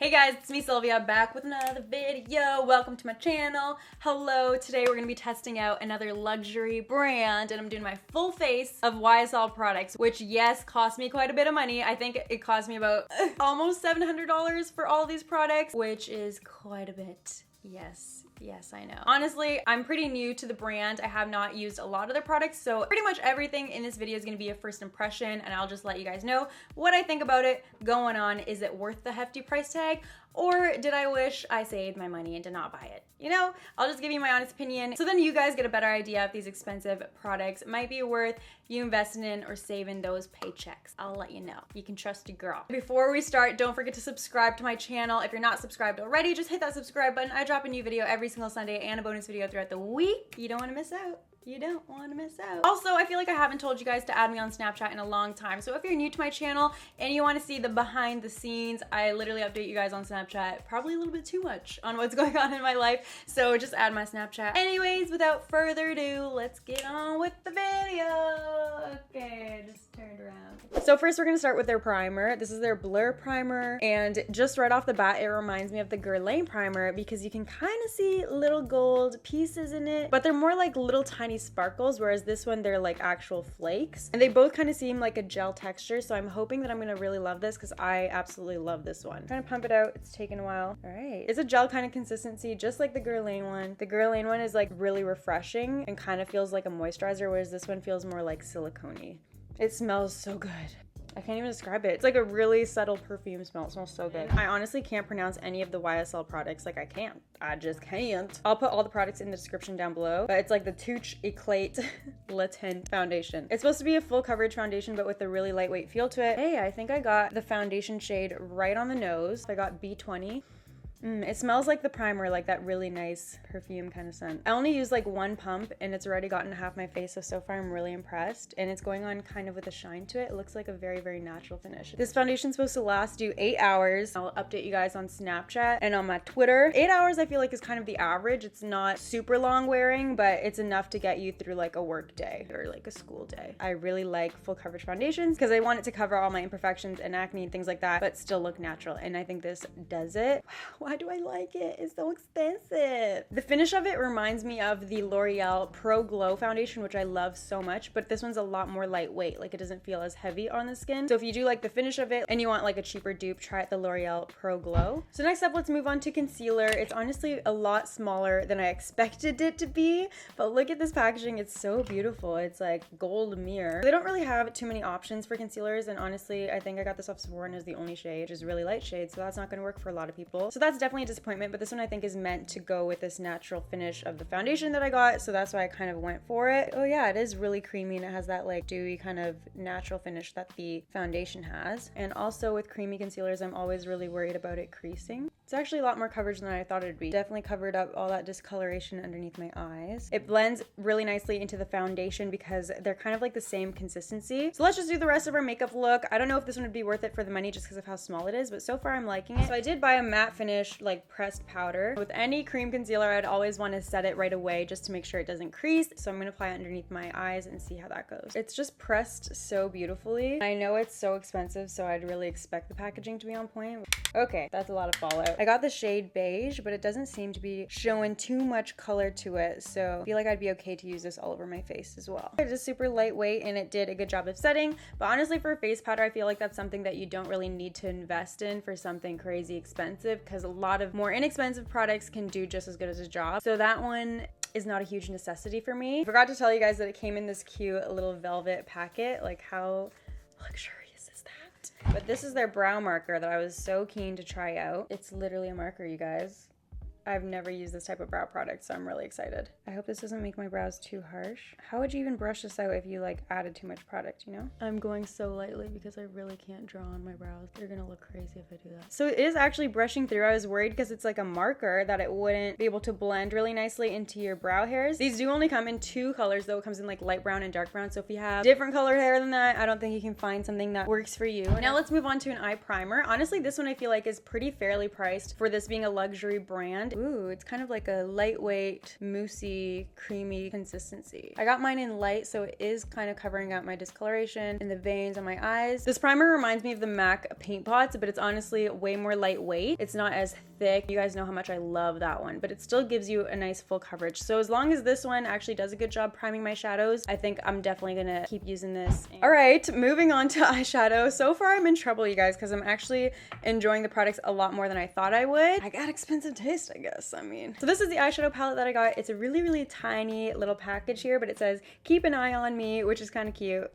Hey guys, it's me Sylvia back with another video. Welcome to my channel. Hello, today we're gonna be testing out another luxury brand and I'm doing my full face of YSL products, which yes, cost me quite a bit of money. I think it cost me about almost $700 for all these products, which is quite a bit. Yes, I know. Honestly, I'm pretty new to the brand. I have not used a lot of their products, so pretty much everything in this video is gonna be a first impression, and I'll just let you guys know what I think about it going on. Is it worth the hefty price tag? Or did I wish I saved my money and did not buy it? You know, I'll just give you my honest opinion so then you guys get a better idea if these expensive products might be worth you investing in or saving those paychecks. I'll let you know. You can trust your girl. Before we start, don't forget to subscribe to my channel. If you're not subscribed already, just hit that subscribe button. I drop a new video every single Sunday and a bonus video throughout the week. You don't want to miss out. You don't want to miss out. Also, I feel like I haven't told you guys to add me on Snapchat in a long time. So if you're new to my channel and you want to see the behind the scenes, I literally update you guys on Snapchat probably a little bit too much on what's going on in my life. So just add my Snapchat. Anyways, without further ado, let's get on with the video. Okay, just turned around. So first we're going to start with their primer. This is their Blur Primer. And just right off the bat, it reminds me of the Guerlain Primer because you can kind of see little gold pieces in it, but they're more like little tiny sparkles, whereas this one they're like actual flakes, and they both kind of seem like a gel texture, so I'm hoping that I'm gonna really love this because I absolutely love this one. I'm trying to pump it out. It's taken a while. All right, it's a gel kind of consistency, just like the Guerlain one. The Guerlain one is like really refreshing and kind of feels like a moisturizer, whereas this one feels more like silicone-y. It smells so good. I can't even describe it. It's like a really subtle perfume smell. It smells so good. I honestly can't pronounce any of the YSL products. Like I can't. I just can't. I'll put all the products in the description down below. But it's like the Touche Eclate Le Tint foundation. It's supposed to be a full coverage foundation, but with a really lightweight feel to it. Hey, I think I got the foundation shade right on the nose. I got B20. It smells like the primer, like that really nice perfume kind of scent. I only used like one pump and it's already gotten half my face, so far I'm really impressed. And it's going on kind of with a shine to it. It looks like a very, very natural finish. This foundation's supposed to last you 8 hours. I'll update you guys on Snapchat and on my Twitter. 8 hours I feel like is kind of the average. It's not super long wearing, but it's enough to get you through like a work day or like a school day. I really like full coverage foundations because I want it to cover all my imperfections and acne and things like that, but still look natural. And I think this does it. Wow. Why do I like it? It's so expensive. The finish of it reminds me of the L'Oreal Pro Glow foundation, which I love so much, but this one's a lot more lightweight. Like it doesn't feel as heavy on the skin. So if you do like the finish of it and you want like a cheaper dupe, try the L'Oreal Pro Glow. So next up, let's move on to concealer. It's honestly a lot smaller than I expected it to be, but look at this packaging. It's so beautiful. It's like gold mirror. They don't really have too many options for concealers, and honestly, I think I got this off Sephora and is the only shade, which is really light shade, so that's not going to work for a lot of people. So that's definitely a disappointment, but this one I think is meant to go with this natural finish of the foundation that I got, so that's why I kind of went for it. Oh yeah, it is really creamy and it has that like dewy kind of natural finish that the foundation has. And also with creamy concealers, I'm always really worried about it creasing. It's actually a lot more coverage than I thought it'd be. Definitely covered up all that discoloration underneath my eyes. It blends really nicely into the foundation because they're kind of like the same consistency. So let's just do the rest of our makeup look. I don't know if this one would be worth it for the money just because of how small it is, but so far I'm liking it. So I did buy a matte finish like pressed powder. With any cream concealer, I'd always want to set it right away just to make sure it doesn't crease. So I'm going to apply it underneath my eyes and see how that goes. It's just pressed so beautifully. I know it's so expensive, so I'd really expect the packaging to be on point. Okay, that's a lot of fallout. I got the shade beige, but it doesn't seem to be showing too much color to it, so I feel like I'd be okay to use this all over my face as well. It is super lightweight and it did a good job of setting, but honestly for a face powder, I feel like that's something that you don't really need to invest in for something crazy expensive because a lot of more inexpensive products can do just as good as a job. So that one is not a huge necessity for me. I forgot to tell you guys that it came in this cute little velvet packet. Like how luxurious is that? But this is their brow marker that I was so keen to try out. It's literally a marker, you guys. I've never used this type of brow product, so I'm really excited. I hope this doesn't make my brows too harsh. How would you even brush this out if you like added too much product, you know? I'm going so lightly because I really can't draw on my brows. They're gonna look crazy if I do that. So it is actually brushing through. I was worried because it's like a marker that it wouldn't be able to blend really nicely into your brow hairs. These do only come in 2 colors though. It comes in like light brown and dark brown. So if you have different colored hair than that, I don't think you can find something that works for you. Now let's move on to an eye primer. Honestly, this one I feel like is pretty fairly priced for this being a luxury brand. brand. Ooh, it's kind of like a lightweight, moussey, creamy consistency. I got mine in light, so it is kind of covering up my discoloration and the veins on my eyes. This primer reminds me of the MAC paint pots, but it's honestly way more lightweight. It's not as thick. You guys know how much I love that one, but it still gives you a nice full coverage. So as long as this one actually does a good job priming my shadows, I think I'm definitely gonna keep using this. All right, moving on to eyeshadow. So far I'm in trouble, you guys, because I'm actually enjoying the products a lot more than I thought I would. I got expensive taste, I guess. I mean, so this is the eyeshadow palette that I got. It's a really, really tiny little package here, but it says, keep an eye on me, which is kind of cute.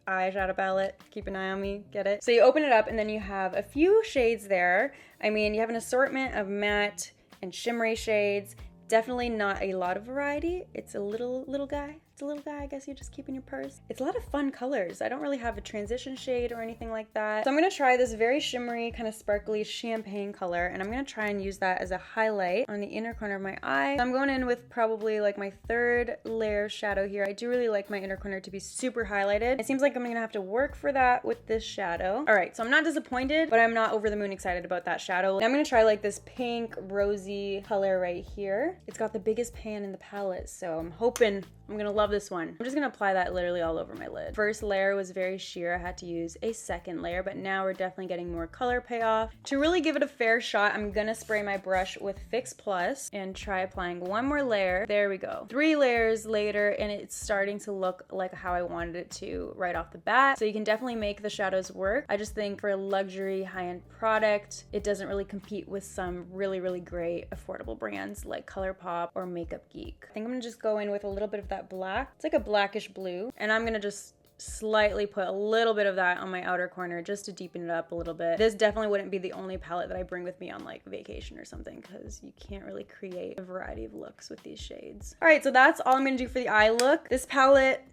Eyeshadow palette, keep an eye on me, get it? So you open it up and then you have a few shades there. I mean, you have an assortment of matte and shimmery shades. Definitely not a lot of variety. It's a little guy. It's a little guy, I guess you just keep in your purse. It's a lot of fun colors. I don't really have a transition shade or anything like that. So I'm gonna try this very shimmery, kind of sparkly champagne color, and I'm gonna try and use that as a highlight on the inner corner of my eye. So I'm going in with probably like my third layer shadow here. I do really like my inner corner to be super highlighted. It seems like I'm gonna have to work for that with this shadow. All right, so I'm not disappointed, but I'm not over the moon excited about that shadow. I'm gonna try like this pink, rosy color right here. It's got the biggest pan in the palette, so I'm hoping I'm gonna love this one. I'm just gonna apply that literally all over my lid. First layer was very sheer. I had to use a second layer, but now we're definitely getting more color payoff. To really give it a fair shot, I'm gonna spray my brush with Fix Plus and try applying one more layer. There we go. 3 layers later, and it's starting to look like how I wanted it to right off the bat. So you can definitely make the shadows work. I just think for a luxury high-end product, it doesn't really compete with some really, really great affordable brands like ColourPop or Makeup Geek. I think I'm gonna just go in with a little bit of that black. It's like a blackish blue, and I'm gonna just slightly put a little bit of that on my outer corner just to deepen it up a little bit. This definitely wouldn't be the only palette that I bring with me on like vacation or something, because you can't really create a variety of looks with these shades. All right, so that's all I'm gonna do for the eye look. This palette,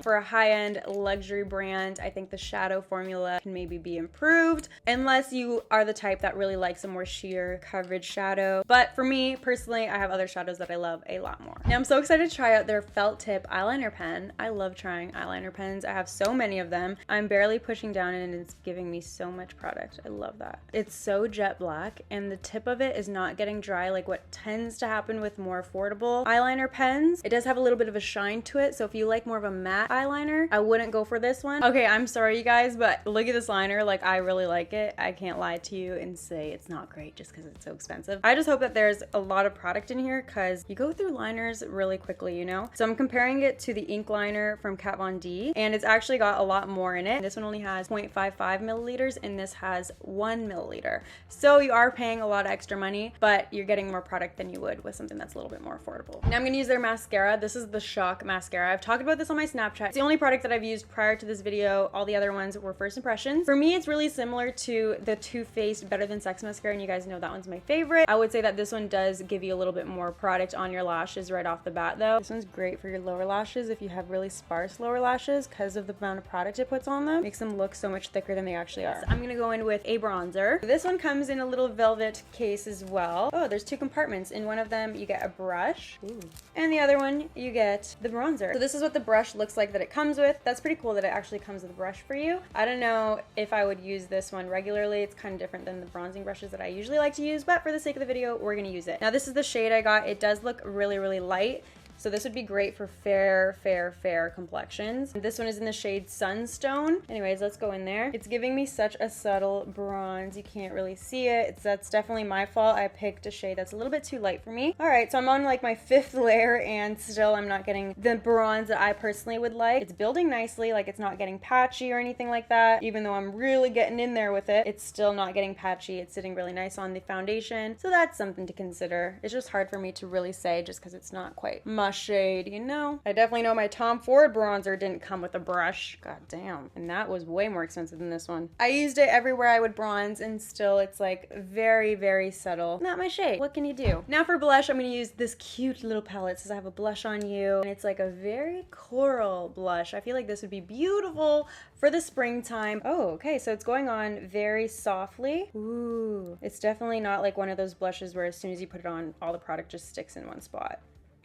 for a high-end luxury brand, I think the shadow formula can maybe be improved, unless you are the type that really likes a more sheer coverage shadow. But for me personally, I have other shadows that I love a lot more. Now I'm so excited to try out their felt tip eyeliner pen. I love trying eyeliner pens. I have so many of them. I'm barely pushing down and it's giving me so much product. I love that. It's so jet black and the tip of it is not getting dry like what tends to happen with more affordable eyeliner pens. It does have a little bit of a shine to it, so if you like more of a matte eyeliner, I wouldn't go for this one. Okay, I'm sorry you guys, but look at this liner. Like, I really like it. I can't lie to you and say it's not great just because it's so expensive. I just hope that there's a lot of product in here because you go through liners really quickly, you know? So I'm comparing it to the ink liner from Kat Von D, and it's actually got a lot more in it. This one only has 0.55 milliliters and this has 1 milliliter. So you are paying a lot of extra money, but you're getting more product than you would with something that's a little bit more affordable. Now I'm gonna use their mascara. This is the Shock mascara. I've talked about this on my Snapchat. It's the only product that I've used prior to this video. All the other ones were first impressions. For me, it's really similar to the Too Faced Better Than Sex mascara, and you guys know that one's my favorite. I would say that this one does give you a little bit more product on your lashes right off the bat though. This one's great for your lower lashes if you have really sparse lower lashes because of the amount of product it puts on them. Makes them look so much thicker than they actually are. So I'm gonna go in with a bronzer. This one comes in a little velvet case as well. Oh, there's 2 compartments. In one of them, you get a brush. Ooh. And the other one, you get the bronzer. So this is what the brush looks like that it comes with. That's pretty cool that it actually comes with a brush for you. I don't know if I would use this one regularly. It's kind of different than the bronzing brushes that I usually like to use, but for the sake of the video, we're gonna use it. Now this is the shade I got. It does look really, really light. So this would be great for fair complexions. This one is in the shade Sunstone. Anyways, let's go in there. It's giving me such a subtle bronze. You can't really see it. That's definitely my fault. I picked a shade that's a little bit too light for me. All right, so I'm on like my 5th layer and still I'm not getting the bronze that I personally would like. It's building nicely, like it's not getting patchy or anything like that. Even though I'm really getting in there with it, it's still not getting patchy. It's sitting really nice on the foundation. So that's something to consider. It's just hard for me to really say just because it's not quite my shade, you know? I definitely know my Tom Ford bronzer didn't come with a brush. God damn. And that was way more expensive than this one. I used it everywhere I would bronze and still it's like very subtle. Not my shade. What can you do? Now for blush, I'm gonna use this cute little palette. It says I have a blush on you and it's like a very coral blush. I feel like this would be beautiful for the springtime. Oh, okay, so it's going on very softly. Ooh, it's definitely not like one of those blushes where as soon as you put it on, all the product just sticks in one spot.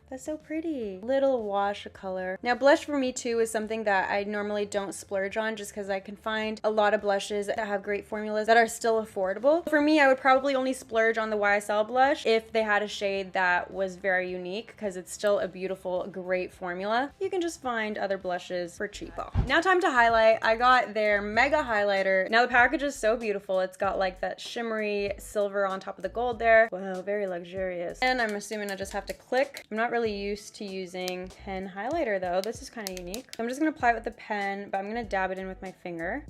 That's so pretty. Little wash of color. Now blush for me too is something that I normally don't splurge on just because I can find a lot of blushes that have great formulas that are still affordable. For me, I would probably only splurge on the YSL blush if they had a shade that was very unique because it's still a beautiful, great formula. You can just find other blushes for cheapo. Now time to highlight. I got their Mega Highlighter. Now the package is so beautiful. It's got like that shimmery silver on top of the gold there. Wow, very luxurious. And I'm assuming I just have to click. I'm not really used to using pen highlighter though. This is kind of unique. So I'm just gonna apply it with the pen, but I'm gonna dab it in with my finger.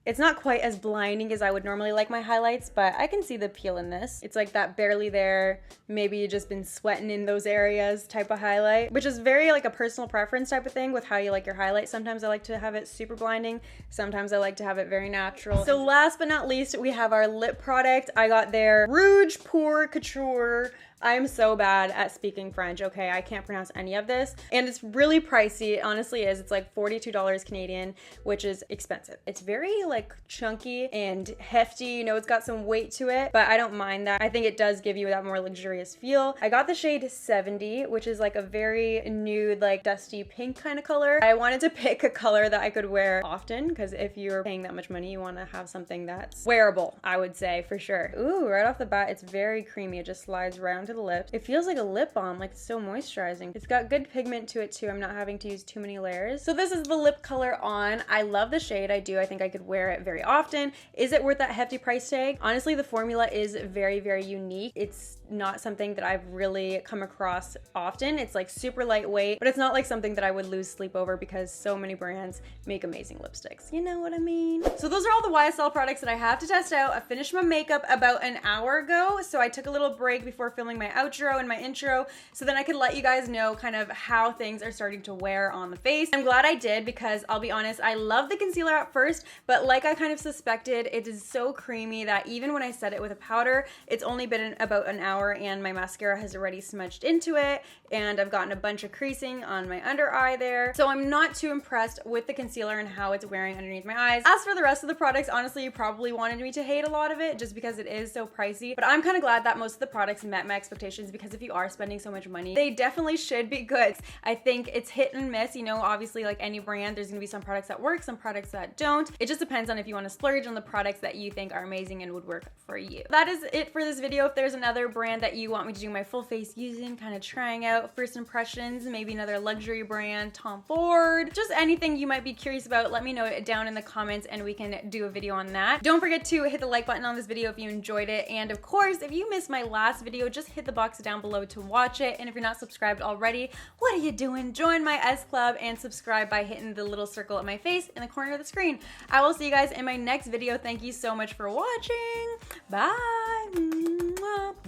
It's not quite as blinding as I would normally like my highlights, but I can see the appeal in this. It's like that barely there, maybe you just been sweating in those areas type of highlight, which is very like a personal preference type of thing with how you like your highlight. Sometimes I like to have it super blinding. Sometimes I like to have it very natural. So last but not least, we have our lip product. I got their Rouge Pour Couture. I am so bad at speaking French, okay? I can't pronounce any of this. And it's really pricey, it honestly is. It's like $42 Canadian, which is expensive. It's very like chunky and hefty, you know, it's got some weight to it, but I don't mind that. I think it does give you that more luxurious feel. I got the shade 70, which is like a very nude, like dusty pink kind of color. I wanted to pick a color that I could wear often, because if you're paying that much money, you want to have something that's wearable, I would say, for sure. Ooh, right off the bat, it's very creamy. It just slides right onto the lips. It feels like a lip balm, like it's so moisturizing. It's got good pigment to it too. I'm not having to use too many layers. So this is the lip color on. I love the shade. I do. I think I could wear it very often. Is it worth that hefty price tag? Honestly, the formula is very, very unique. It's not something that I've really come across often. It's like super lightweight, but it's not like something that I would lose sleep over because so many brands make amazing lipsticks. You know what I mean? So those are all the YSL products that I have to test out. I finished my makeup about an hour ago, so I took a little break before filming my outro and my intro so then I could let you guys know kind of how things are starting to wear on the face. I'm glad I did because I'll be honest, I love the concealer at first, but like I kind of suspected, it is so creamy that even when I set it with a powder, it's only been about an hour and my mascara has already smudged into it and I've gotten a bunch of creasing on my under eye there. So I'm not too impressed with the concealer and how it's wearing underneath my eyes. As for the rest of the products, honestly, you probably wanted me to hate a lot of it just because it is so pricey, but I'm kind of glad that most of the products met my expectations because if you are spending so much money, they definitely should be good. I think it's hit and miss, you know, obviously like any brand, there's gonna be some products that work, some products that don't. It just depends on if you want to splurge on the products that you think are amazing and would work for you. That is it for this video. If there's another brand that you want me to do my full face using, kind of trying out first impressions, maybe another luxury brand, Tom Ford, just anything you might be curious about, let me know it down in the comments and we can do a video on that. Don't forget to hit the like button on this video if you enjoyed it, and of course, if you missed my last video, just hit the box down below to watch it, and if you're not subscribed already, what are you doing? Join my S Club and subscribe by hitting the little circle of my face in the corner of the screen. I will see you guys in my next video. Thank you so much for watching. Bye.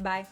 Bye.